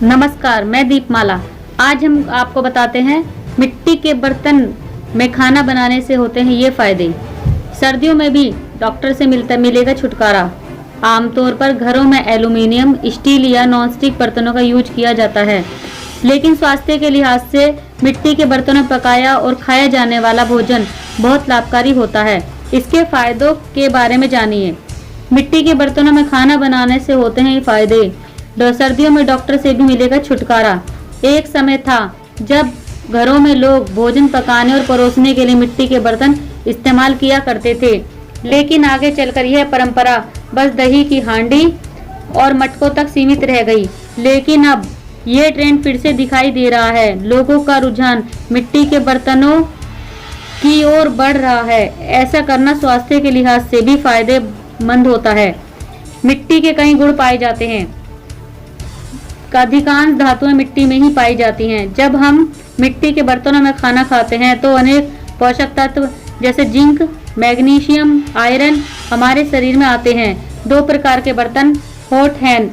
नमस्कार, मैं दीपमाला। आज हम आपको बताते हैं मिट्टी के बर्तन में खाना बनाने से होते हैं ये फायदे। सर्दियों में भी डॉक्टर से मिलेगा छुटकारा। आमतौर पर घरों में एल्युमिनियम, स्टील या नॉनस्टिक बर्तनों का यूज किया जाता है, लेकिन स्वास्थ्य के लिहाज से मिट्टी के बर्तनों में पकाया और खाया जाने वाला भोजन बहुत लाभकारी होता है। इसके फायदों के बारे में जानिए। मिट्टी के बर्तनों में खाना बनाने से होते हैं ये फायदे। सर्दियों में डॉक्टर से भी मिलेगा छुटकारा। एक समय था जब घरों में लोग भोजन पकाने और परोसने के लिए मिट्टी के बर्तन इस्तेमाल किया करते थे, लेकिन आगे चलकर यह परंपरा बस दही की हांडी और मटकों तक सीमित रह गई। लेकिन अब ये ट्रेंड फिर से दिखाई दे रहा है। लोगों का रुझान मिट्टी के बर्तनों की ओर बढ़ रहा है। ऐसा करना स्वास्थ्य के लिहाज से भी फायदेमंद होता है। मिट्टी के कई गुण पाए जाते हैं। अधिकांश धातुएं मिट्टी में ही पाई जाती हैं। जब हम मिट्टी के बर्तनों में खाना खाते हैं तो अनेक पोषक तत्व जैसे जिंक, मैग्नीशियम, आयरन हमारे शरीर में आते हैं। 2 प्रकार के बर्तन हॉट हैं।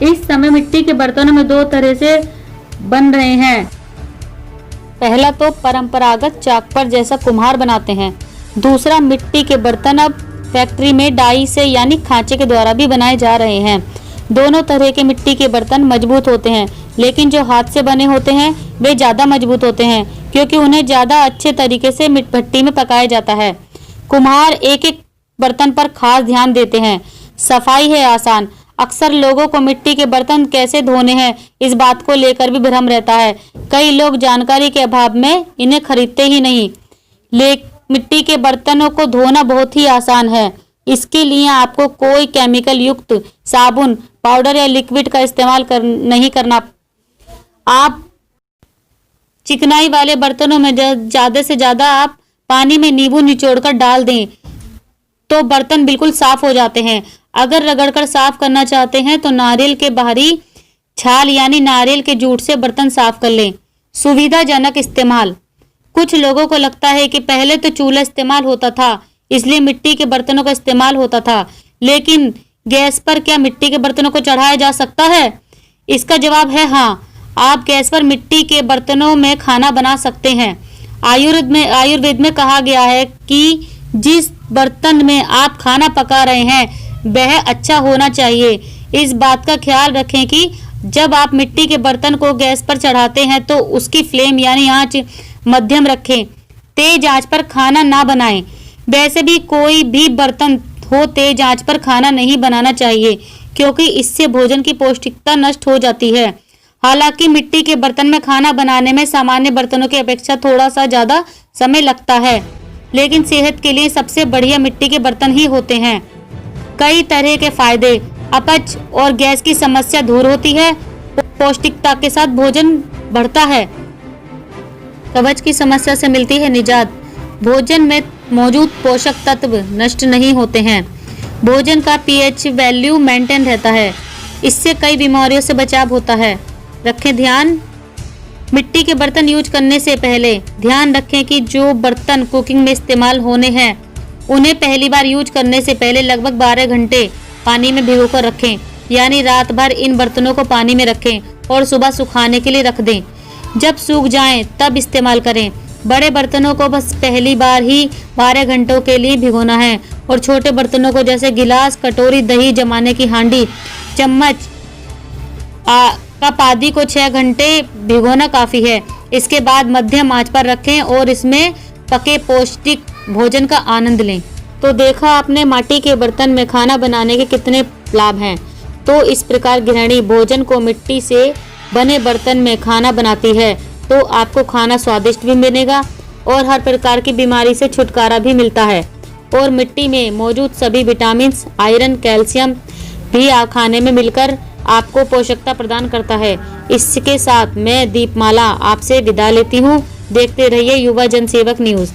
इस समय मिट्टी के बर्तनों में 2 तरह से बन रहे हैं। पहला तो परंपरागत चाक पर जैसा कुम्हार बनाते हैं। दूसरा मिट्टी के बर्तन अब फैक्ट्री में डाई से यानी खांचे के द्वारा भी बनाए जा रहे हैं। दोनों तरह के मिट्टी के बर्तन मजबूत होते हैं, लेकिन जो हाथ से बने होते हैं वे ज़्यादा मजबूत होते हैं, क्योंकि उन्हें ज़्यादा अच्छे तरीके से भट्टी में पकाया जाता है। कुम्हार एक एक बर्तन पर खास ध्यान देते हैं। सफाई है आसान। अक्सर लोगों को मिट्टी के बर्तन कैसे धोने हैं इस बात को लेकर भी भ्रम रहता है। कई लोग जानकारी के अभाव में इन्हें खरीदते ही नहीं। मिट्टी के बर्तनों को धोना बहुत ही आसान है। इसके लिए आपको कोई केमिकल युक्त साबुन, पाउडर या लिक्विड का इस्तेमाल नहीं करना। आप चिकनाई वाले बर्तनों में ज़्यादा से ज़्यादा आप पानी में नींबू निचोड़कर डाल दें तो बर्तन बिल्कुल साफ हो जाते हैं। अगर रगड़कर साफ करना चाहते हैं तो नारियल के बाहरी छाल यानी नारियल के जूट से बर्तन साफ कर लें। सुविधाजनक इस्तेमाल। कुछ लोगों को लगता है कि पहले तो चूल्हा इस्तेमाल होता था, इसलिए मिट्टी के बर्तनों का इस्तेमाल होता था, लेकिन गैस पर क्या मिट्टी के बर्तनों को चढ़ाया जा सकता है? इसका जवाब है हाँ। आप गैस पर मिट्टी के बर्तनों में खाना बना सकते हैं। आयुर्वेद में कहा गया है कि जिस बर्तन में आप खाना पका रहे हैं वह अच्छा होना चाहिए। इस बात का ख्याल रखें कि जब आप मिट्टी के बर्तन को गैस पर चढ़ाते हैं तो उसकी फ्लेम यानी आंच मध्यम रखें। तेज आंच पर खाना ना बनाएं। वैसे भी कोई भी बर्तन हो तेज आंच पर खाना नहीं बनाना चाहिए, क्योंकि इससे भोजन की पौष्टिकता नष्ट हो जाती है। हालांकि मिट्टी के बर्तन में खाना बनाने में सामान्य बर्तनों की अपेक्षा थोड़ा सा ज़्यादा समय लगता है, लेकिन सेहत के लिए सबसे बढ़िया मिट्टी के बर्तन ही होते हैं। कई तरह के फायदे। अपच और गैस की समस्या दूर होती है। पौष्टिकता के साथ भोजन बढ़ता है। कब्ज की समस्या से मिलती है निजात। भोजन में मौजूद पोषक तत्व नष्ट नहीं होते हैं। भोजन का पीएच वैल्यू मेंटेन रहता है। इससे कई बीमारियों से बचाव होता है। रखें ध्यान। मिट्टी के बर्तन यूज करने से पहले ध्यान रखें कि जो बर्तन कुकिंग में इस्तेमाल होने हैं उन्हें पहली बार यूज करने से पहले लगभग 12 घंटे पानी में भिगोकर रखें, यानी रात भर इन बर्तनों को पानी में रखें और सुबह सुखाने के लिए रख दें। जब सूख जाएं तब इस्तेमाल करें। बड़े बर्तनों को बस पहली बार ही 12 घंटों के लिए भिगोना है और छोटे बर्तनों को जैसे गिलास, कटोरी, दही जमाने की हांडी, चम्मच, कप आदि को 6 घंटे भिगोना काफ़ी है। इसके बाद मध्यम आंच पर रखें और इसमें पके पौष्टिक भोजन का आनंद लें। तो देखा आपने माटी के बर्तन में खाना बनाने के कितने लाभ हैं। तो इस प्रकार गृहिणी भोजन को मिट्टी से बने बर्तन में खाना बनाती है तो आपको खाना स्वादिष्ट भी मिलेगा और हर प्रकार की बीमारी से छुटकारा भी मिलता है। और मिट्टी में मौजूद सभी विटामिन, आयरन, कैल्शियम भी खाने में मिलकर आपको पोषकता प्रदान करता है। इसके साथ मैं दीपमाला आपसे विदा लेती हूँ। देखते रहिए युवा जनसेवक न्यूज़।